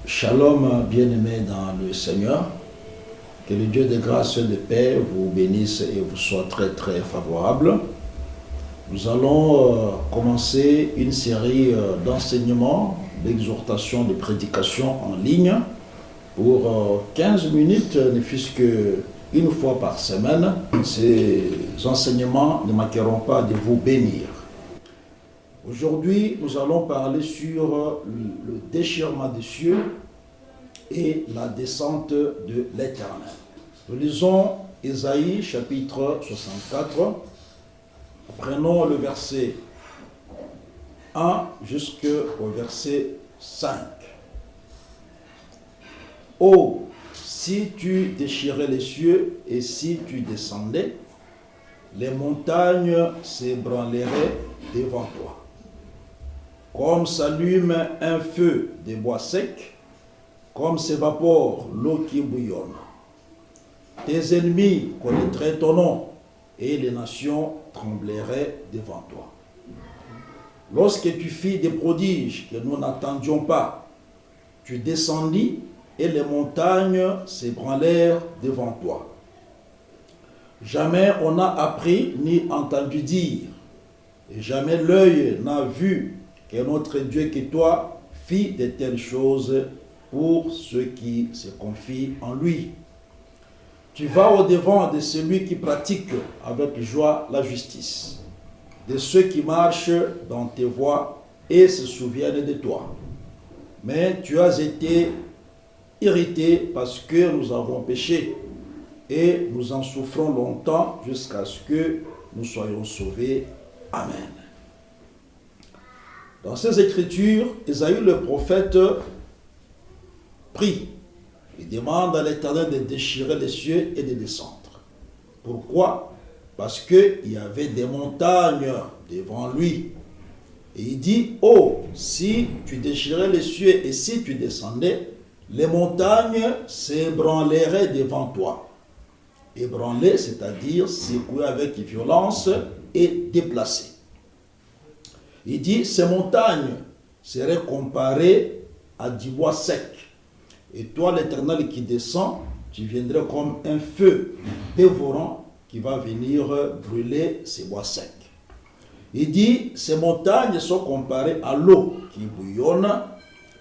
Shalom, bien-aimés dans le Seigneur. Que le Dieu de grâce et de paix vous bénisse et vous soit très très favorable. Nous allons commencer une série d'enseignements, d'exhortations, de prédications en ligne pour 15 minutes, ne fût-ce qu'une fois par semaine. Ces enseignements ne manqueront pas de vous bénir. Aujourd'hui, nous allons parler sur le déchirement des cieux et la descente de l'Éternel. Nous lisons Ésaïe chapitre 64. Prenons le verset 1 jusqu'au verset 5. Oh, si tu déchirais les cieux et si tu descendais, les montagnes s'ébranleraient devant toi. Comme s'allume un feu des bois secs, comme s'évapore l'eau qui bouillonne. Tes ennemis connaîtraient ton nom, et les nations trembleraient devant toi. Lorsque tu fis des prodiges que nous n'attendions pas, tu descendis, et les montagnes s'ébranlèrent devant toi. Jamais on n'a appris ni entendu dire, et jamais l'œil n'a vu que notre Dieu que toi fit de telles choses pour ceux qui se confient en lui. Tu vas au-devant de celui qui pratique avec joie la justice, de ceux qui marchent dans tes voies et se souviennent de toi. Mais tu as été irrité parce que nous avons péché et nous en souffrons longtemps jusqu'à ce que nous soyons sauvés. Amen. Dans ces écritures, Ésaïe le prophète prie. Il demande à l'Éternel de déchirer les cieux et de descendre. Pourquoi? Parce qu'il y avait des montagnes devant lui. Et il dit, oh, si tu déchirais les cieux et si tu descendais, les montagnes s'ébranleraient devant toi. Ébranler, c'est-à-dire secouer avec violence et déplacer. Il dit, ces montagnes seraient comparées à du bois sec. Et toi, l'Éternel qui descend, tu viendrais comme un feu dévorant qui va venir brûler ces bois secs. Il dit, ces montagnes sont comparées à l'eau qui bouillonne,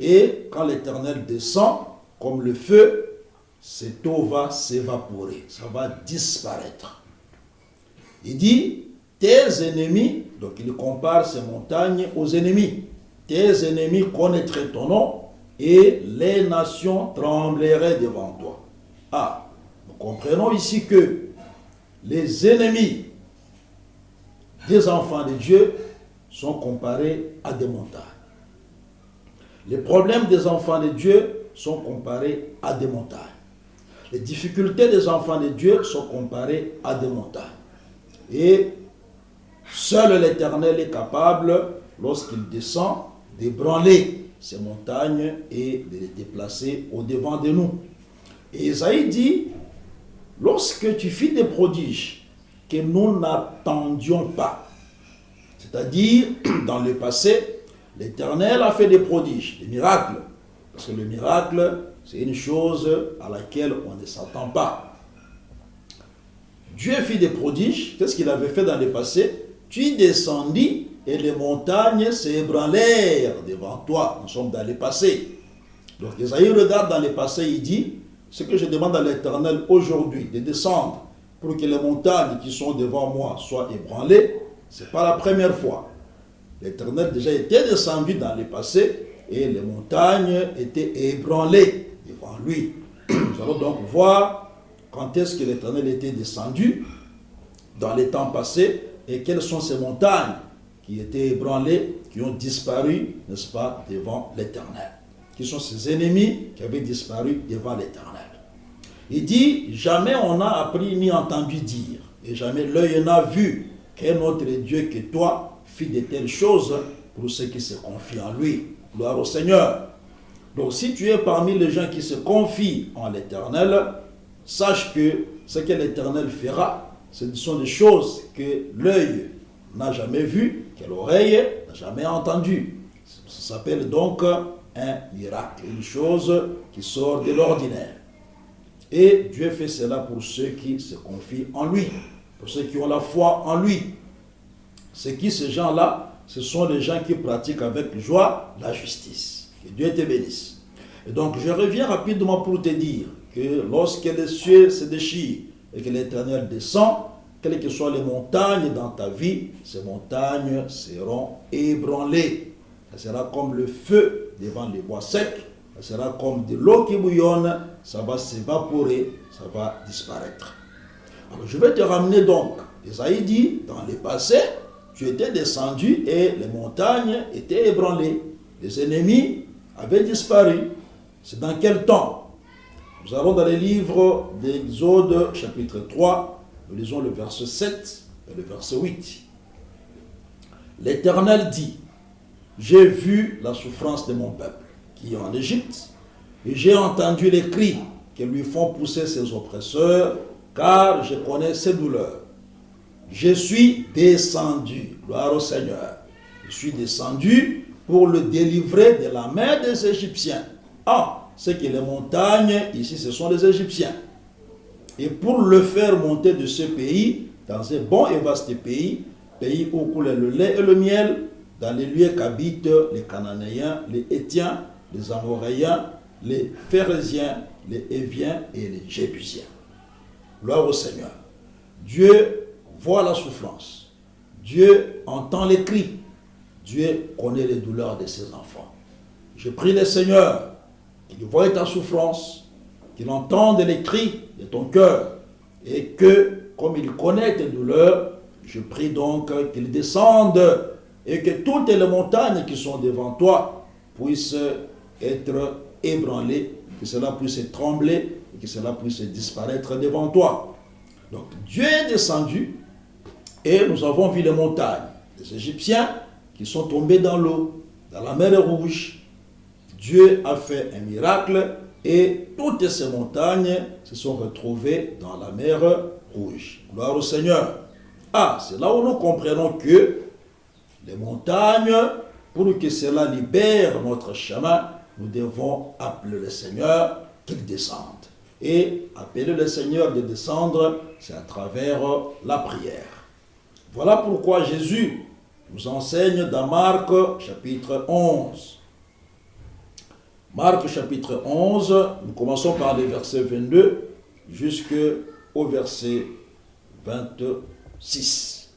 et quand l'Éternel descend, comme le feu, cette eau va s'évaporer, ça va disparaître. Il dit, tes ennemis, donc il compare ces montagnes aux ennemis, tes ennemis connaîtraient ton nom, et les nations trembleraient devant toi. Ah, nous comprenons ici que les ennemis des enfants de Dieu sont comparés à des montagnes. Les problèmes des enfants de Dieu sont comparés à des montagnes. Les difficultés des enfants de Dieu sont comparées à des montagnes. Et seul l'Éternel est capable, lorsqu'il descend, d'ébranler ces montagnes et de les déplacer au-devant de nous. Et Ésaïe dit, lorsque tu fis des prodiges que nous n'attendions pas, c'est-à-dire dans le passé, l'Éternel a fait des prodiges, des miracles, parce que le miracle, c'est une chose à laquelle on ne s'attend pas. Dieu fit des prodiges, qu'est-ce qu'il avait fait dans le passé? Tu descendis et les montagnes s'ébranlèrent devant toi. Nous sommes dans le passé. Donc Ésaïe regarde dans le passé, il dit, ce que je demande à l'Éternel aujourd'hui, de descendre pour que les montagnes qui sont devant moi soient ébranlées, ce n'est pas la première fois. L'Éternel déjà était descendu dans le passé et les montagnes étaient ébranlées devant lui. Nous allons donc voir quand est-ce que l'Éternel était descendu dans les temps passés et quelles sont ces montagnes qui étaient ébranlés, qui ont disparu, n'est-ce pas, devant l'Éternel. Qui sont ces ennemis qui avaient disparu devant l'Éternel. Il dit, jamais on n'a appris ni entendu dire, et jamais l'œil n'a vu qu'un autre Dieu que toi fit de telles choses pour ceux qui se confient en lui. Gloire au Seigneur. Donc si tu es parmi les gens qui se confient en l'Éternel, sache que ce que l'Éternel fera, ce sont des choses que l'œil n'a jamais vues, que l'oreille n'a jamais entendues. Ça s'appelle donc un miracle, une chose qui sort de l'ordinaire. Et Dieu fait cela pour ceux qui se confient en lui, pour ceux qui ont la foi en lui. C'est qui ces gens-là? Ce sont les gens qui pratiquent avec joie la justice. Que Dieu te bénisse. Et donc je reviens rapidement pour te dire que lorsque les cieux se déchirent et que l'Éternel descend, quelles que soient les montagnes dans ta vie, ces montagnes seront ébranlées. Ça sera comme le feu devant les bois secs, ça sera comme de l'eau qui bouillonne, ça va s'évaporer, ça va disparaître. Alors je vais te ramener donc. Isaïe dit, dans le passé, tu étais descendu et les montagnes étaient ébranlées. Les ennemis avaient disparu. C'est dans quel temps? Nous allons dans les livres d'Exode, chapitre 3, nous lisons le verset 7 et le verset 8. L'Éternel dit, j'ai vu la souffrance de mon peuple qui est en Égypte, et j'ai entendu les cris que lui font pousser ses oppresseurs, car je connais ses douleurs. Je suis descendu, gloire au Seigneur, je suis descendu pour le délivrer de la main des Égyptiens. Ah, c'est que les montagnes, ici, ce sont les Égyptiens. Et pour le faire monter de ce pays, dans un bon et vaste pays, pays où coule le lait et le miel, dans les lieux qu'habitent les Cananéens, les Hétiens, les Amoréens, les Phérésiens, les Héviens et les Jébusiens. Gloire au Seigneur. Dieu voit la souffrance. Dieu entend les cris. Dieu connaît les douleurs de ses enfants. Je prie le Seigneur qu'il voie ta souffrance, qu'il entende les cris de ton cœur et que, comme il connaît tes douleurs, je prie donc qu'il descende et que toutes les montagnes qui sont devant toi puissent être ébranlées, que cela puisse trembler et que cela puisse disparaître devant toi. Donc Dieu est descendu et nous avons vu les montagnes, les Égyptiens qui sont tombés dans l'eau, dans la mer Rouge. Dieu a fait un miracle et toutes ces montagnes se sont retrouvées dans la mer Rouge. Gloire au Seigneur. Ah, c'est là où nous comprenons que les montagnes, pour que cela libère notre chemin, nous devons appeler le Seigneur qu'il descende. Et appeler le Seigneur de descendre, c'est à travers la prière. Voilà pourquoi Jésus nous enseigne dans Marc chapitre 11. Marc chapitre 11, nous commençons par les versets 22 jusqu'au verset 26.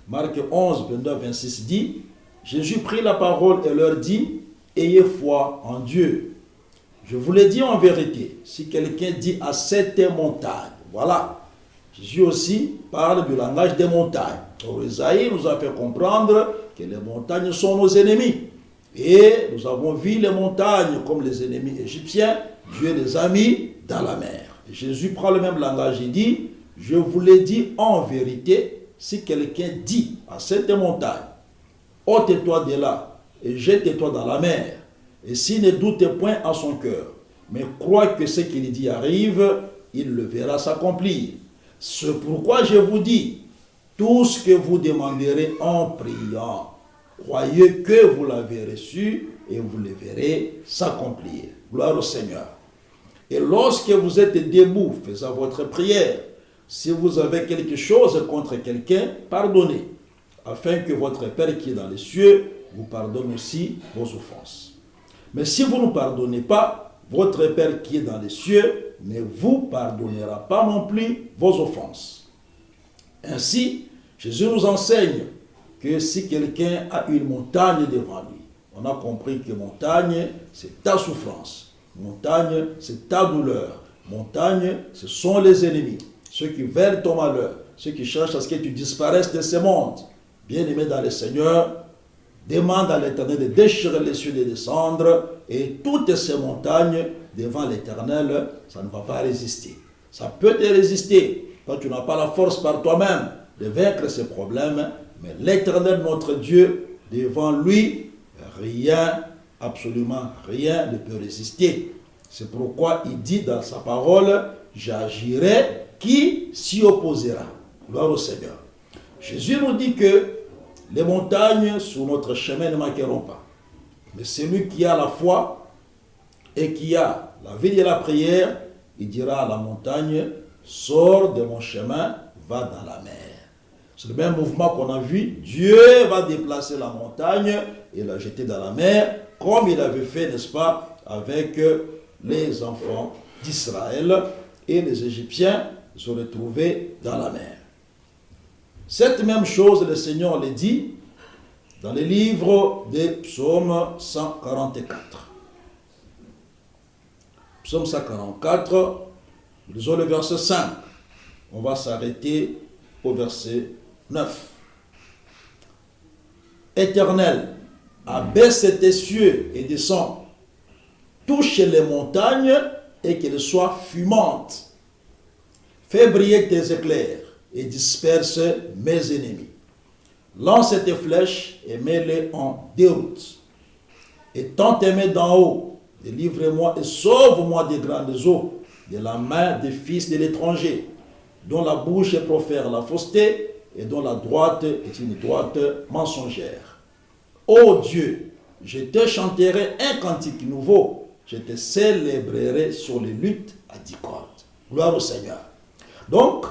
Marc 11, 22 à 26 dit, Jésus prit la parole et leur dit, ayez foi en Dieu. Je vous l'ai dit en vérité, si quelqu'un dit à cette montagne, voilà, Jésus aussi parle du langage des montagnes. Or, Isaïe nous a fait comprendre que les montagnes sont nos ennemis. Et nous avons vu les montagnes comme les ennemis égyptiens, Dieu les a mis dans la mer. Et Jésus prend le même langage, il dit, je vous l'ai dit en vérité, si quelqu'un dit à cette montagne, ôte-toi de là et jette-toi dans la mer, et s'il ne doute point en son cœur, mais croit que ce qu'il dit arrive, il le verra s'accomplir. C'est pourquoi je vous dis, tout ce que vous demanderez en priant, croyez que vous l'avez reçu et vous le verrez s'accomplir. Gloire au Seigneur. Et lorsque vous êtes debout, faisant votre prière, si vous avez quelque chose contre quelqu'un, pardonnez, afin que votre Père qui est dans les cieux vous pardonne aussi vos offenses. Mais si vous ne pardonnez pas, votre Père qui est dans les cieux ne vous pardonnera pas non plus vos offenses. Ainsi, Jésus nous enseigne que si quelqu'un a une montagne devant lui, on a compris que montagne, c'est ta souffrance. Montagne, c'est ta douleur. Montagne, ce sont les ennemis. Ceux qui veulent ton malheur. Ceux qui cherchent à ce que tu disparaisses de ce monde. Bien-aimé dans le Seigneur, demande à l'Éternel de déchirer les cieux, de descendre. Et toutes ces montagnes, devant l'Éternel, ça ne va pas résister. Ça peut te résister. Toi, tu n'as pas la force par toi-même de vaincre ces problèmes. Mais l'Éternel, notre Dieu, devant lui, rien, absolument rien ne peut résister. C'est pourquoi il dit dans sa parole, j'agirai, qui s'y opposera. Gloire au Seigneur. Jésus nous dit que les montagnes sur notre chemin ne manqueront pas. Mais celui qui a la foi et qui a la vie de la prière, il dira à la montagne, sors de mon chemin, va dans la mer. C'est le même mouvement qu'on a vu. Dieu va déplacer la montagne et la jeter dans la mer, comme il avait fait, n'est-ce pas, avec les enfants d'Israël, et les Égyptiens se retrouvaient dans la mer. Cette même chose, le Seigneur le dit dans le livre des Psaumes 144. Psaume 144, lisons le verset 5. On va s'arrêter au verset 9. Éternel, abaisse tes cieux et descends. Touche les montagnes et qu'elles soient fumantes. Fais briller tes éclairs et disperse mes ennemis. Lance tes flèches et mets-les en déroute. Et tends tes mains d'en haut, délivre-moi et sauve-moi des grandes eaux, de la main des fils de l'étranger, dont la bouche profère la fausseté et dont la droite est une droite mensongère. Ô Dieu, je te chanterai un cantique nouveau, je te célébrerai sur les luttes à 10 cordes. Gloire au Seigneur. Donc,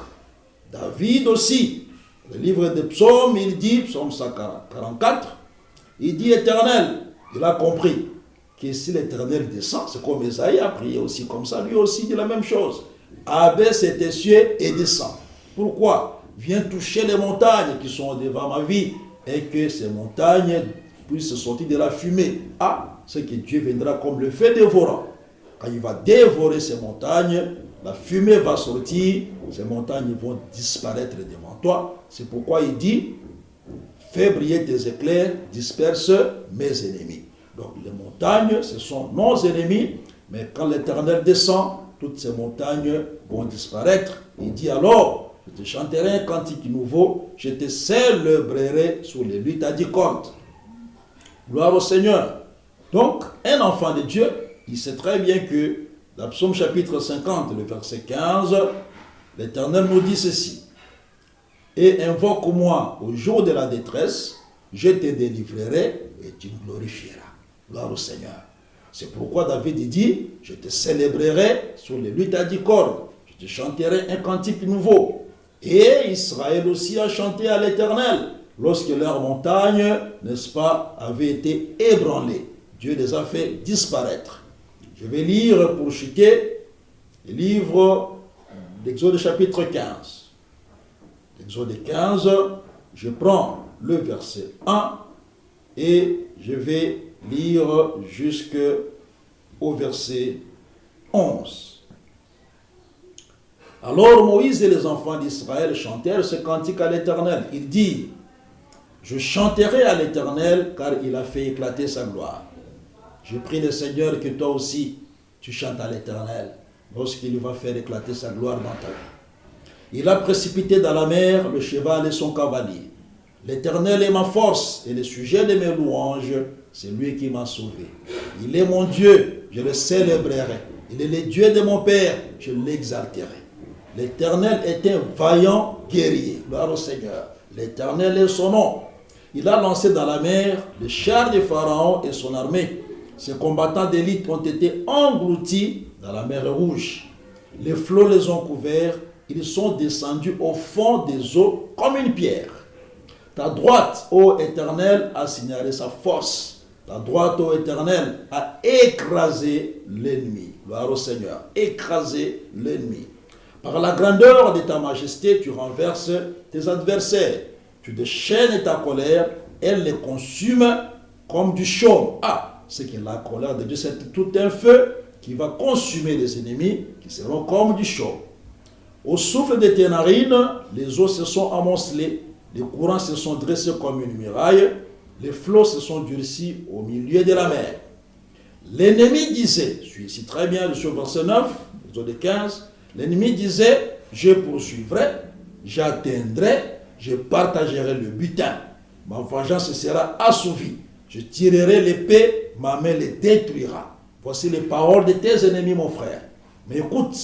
David aussi, le livre des psaumes, il dit, psaume 144, il dit éternel, il a compris que si l'éternel descend, c'est comme Esaïe a prié aussi comme ça, lui aussi dit la même chose. Abaisse tes cieux et descend. Pourquoi? Viens toucher les montagnes qui sont devant ma vie et que ces montagnes puissent sortir de la fumée. Ah, c'est que Dieu viendra comme le feu dévorant. Quand il va dévorer ces montagnes, la fumée va sortir, ces montagnes vont disparaître devant toi. C'est pourquoi il dit, fais briller tes éclairs, disperse mes ennemis. Donc les montagnes, ce sont nos ennemis, mais quand l'Éternel descend, toutes ces montagnes vont disparaître. Il dit alors, je te chanterai un cantique nouveau, je te célébrerai sur les luttes à 10 cordes. Gloire au Seigneur. Donc, un enfant de Dieu, il sait très bien que dans Psaume chapitre 50, le verset 15, l'Éternel nous dit ceci. Et invoque-moi au jour de la détresse, je te délivrerai et tu me glorifieras. Gloire au Seigneur. C'est pourquoi David dit, je te célébrerai sur les luttes à 10 cordes, je te chanterai un cantique nouveau. Et Israël aussi a chanté à l'Éternel, lorsque leur montagne, n'est-ce pas, avait été ébranlée. Dieu les a fait disparaître. Je vais lire pour chuter le livre d'Exode chapitre 15. Exode 15, je prends le verset 1 et je vais lire jusqu'au verset 11. Alors Moïse et les enfants d'Israël chantèrent ce cantique à l'Éternel. Il dit, je chanterai à l'Éternel car il a fait éclater sa gloire. Je prie le Seigneur que toi aussi tu chantes à l'Éternel lorsqu'il va faire éclater sa gloire dans ta vie. Il a précipité dans la mer le cheval et son cavalier. L'Éternel est ma force et le sujet de mes louanges, c'est lui qui m'a sauvé. Il est mon Dieu, je le célébrerai. Il est le Dieu de mon Père, je l'exalterai. L'Éternel est un vaillant guerrier. Gloire au Seigneur. L'Éternel est son nom. Il a lancé dans la mer le char de Pharaon et son armée. Ses combattants d'élite ont été engloutis dans la mer Rouge. Les flots les ont couverts. Ils sont descendus au fond des eaux comme une pierre. Ta droite, ô Éternel, a signalé sa force. Ta droite, ô Éternel, a écrasé l'ennemi. Gloire au Seigneur. Écrasé l'ennemi. Par la grandeur de ta majesté, tu renverses tes adversaires. Tu déchaînes ta colère, elle les consume comme du chaume. Ah, c'est que la colère de Dieu, c'est tout un feu qui va consumer les ennemis, qui seront comme du chaume. Au souffle de tes narines, les eaux se sont amoncelées, les courants se sont dressés comme une muraille, les flots se sont durcis au milieu de la mer. L'ennemi disait, je suis ici très bien, sur verset 9, Exode 15, l'ennemi disait, je poursuivrai, j'atteindrai, je partagerai le butin. Ma vengeance sera assouvie. Je tirerai l'épée, ma main les détruira. Voici les paroles de tes ennemis, mon frère. Mais écoute,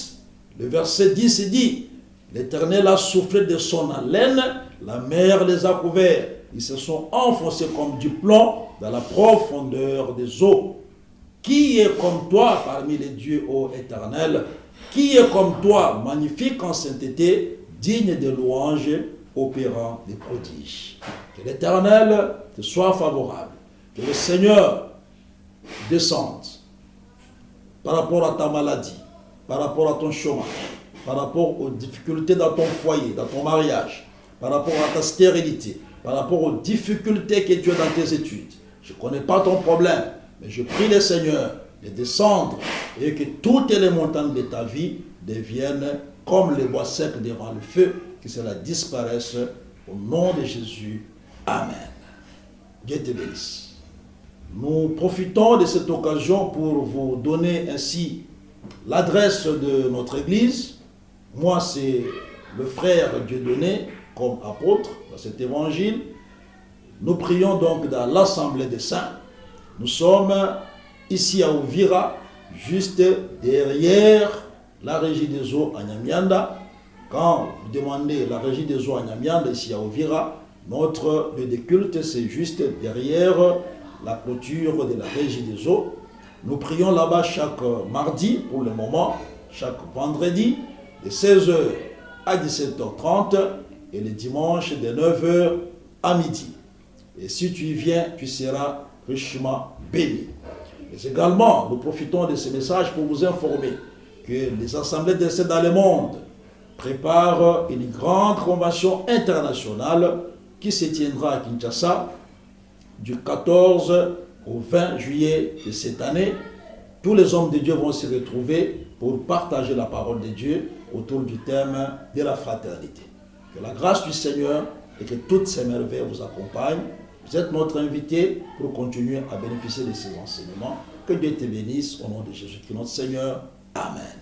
le verset 10 dit, l'Éternel a soufflé de son haleine, la mer les a couverts. ils se sont enfoncés comme du plomb dans la profondeur des eaux. Qui est comme toi parmi les dieux, ô Éternel? Qui est comme toi, magnifique en sainteté, digne de louanges, opérant des prodiges? Que l'Éternel te soit favorable. Que le Seigneur descende par rapport à ta maladie, par rapport à ton chômage, par rapport aux difficultés dans ton foyer, dans ton mariage, par rapport à ta stérilité, par rapport aux difficultés que tu as dans tes études. Je ne connais pas ton problème, mais je prie le Seigneur de descendre et que toutes les montagnes de ta vie deviennent comme les bois secs devant le feu, que cela disparaisse au nom de Jésus. Amen. Dieu te bénisse. Nous profitons de cette occasion pour vous donner ainsi l'adresse de notre église. Moi, c'est le frère Dieudonné comme apôtre dans cet évangile. Nous prions donc dans l'Assemblée des Saints. Nous sommes ici à Uvira, juste derrière la Régie des eaux à Nyamianda. Quand vous demandez la Régie des eaux à Nyamianda, ici à Uvira, notre lieu de culte, c'est juste derrière la clôture de la Régie des eaux. Nous prions là-bas chaque mardi, pour le moment, chaque vendredi, de 16h à 17h30 et le dimanche de 9h à midi. Et si tu y viens, tu seras richement béni. Et également, nous profitons de ce message pour vous informer que les assemblées des saints dans le monde préparent une grande convention internationale qui se tiendra à Kinshasa du 14 au 20 juillet de cette année. Tous les hommes de Dieu vont se retrouver pour partager la parole de Dieu autour du thème de la fraternité. Que la grâce du Seigneur et que toutes ces merveilles vous accompagnent. Vous êtes notre invité pour continuer à bénéficier de ces enseignements. Que Dieu te bénisse au nom de Jésus-Christ notre Seigneur. Amen.